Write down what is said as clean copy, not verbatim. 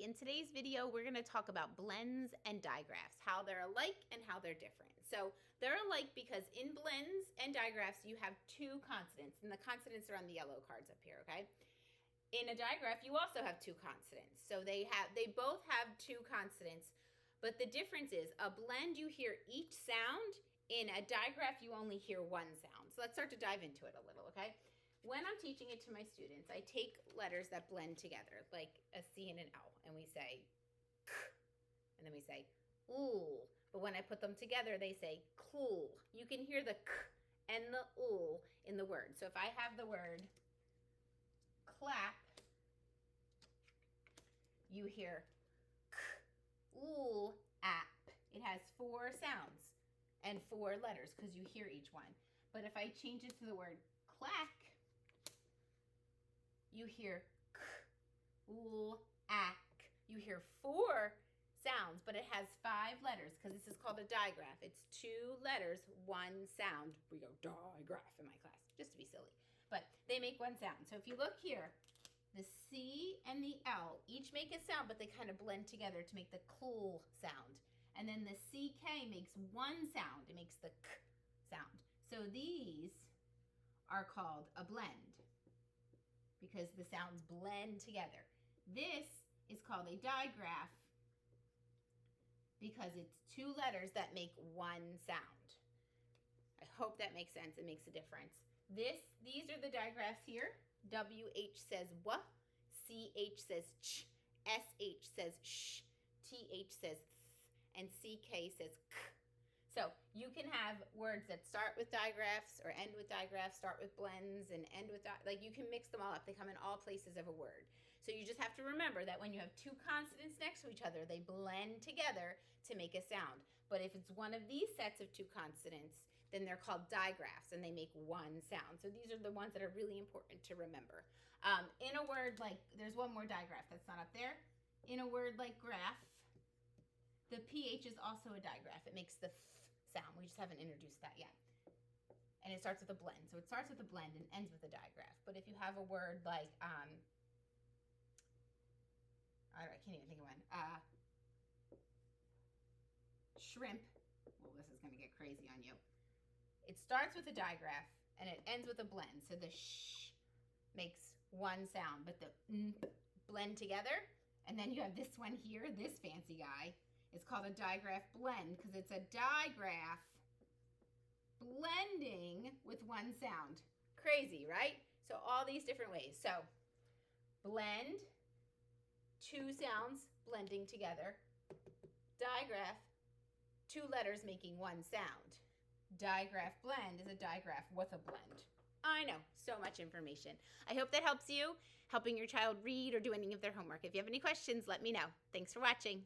In today's video, we're going to talk about blends and digraphs, how they're alike and how they're different. So they're alike because in blends and digraphs, you have two consonants, and the consonants are on the yellow cards up here, okay? In a digraph, you also have two consonants. So they both have two consonants, but the difference is a blend, you hear each sound. In a digraph, you only hear one sound. So let's start to dive into it a little, okay? When I'm teaching it to my students, I take letters that blend together, like a C and an L, and we say k, and then we say ool. But when I put them together, they say cool. You can hear the k and the ool in the word. So if I have the word clap, you hear k, ool, app. It has four sounds and four letters because you hear each one. But if I change it to the word clack, you hear k, ool, ack. You hear four sounds, but it has five letters because this is called a digraph. It's two letters, one sound. We go digraph in my class, just to be silly. But they make one sound. So if you look here, the C and the L each make a sound, but they kind of blend together to make the cool sound. And then the CK makes one sound. It makes the k sound. So these are called a blend because the sounds blend together. This is called a digraph because it's two letters that make one sound. I hope that makes sense. It makes a difference. These are the digraphs here. WH says W, CH says ch, SH says sh, TH says th, and CK says k. So you can have words that start with digraphs or end with digraphs, start with blends and end with, like you can mix them all up. They come in all places of a word. So you just have to remember that when you have two consonants next to each other, they blend together to make a sound. But if it's one of these sets of two consonants, then they're called digraphs and they make one sound. So these are the ones that are really important to remember. In a word like, there's one more digraph that's not up there. In a word like graph, the PH is also a digraph. It makes the f sound. We just haven't introduced that yet. And it starts with a blend. So it starts with a blend and ends with a digraph. But if you have a word like, I can't even think of one. Shrimp. Well, this is going to get crazy on you. It starts with a digraph and it ends with a blend. So the sh makes one sound, but the n blend together. And then you have this one here, this fancy guy. It's called a digraph blend because it's a digraph blending with one sound. Crazy, right? So all these different ways. So blend, two sounds blending together. Digraph, two letters making one sound. Digraph blend is a digraph with a blend. I know, so much information. I hope that helps you, helping your child read or do any of their homework. If you have any questions, let me know. Thanks for watching.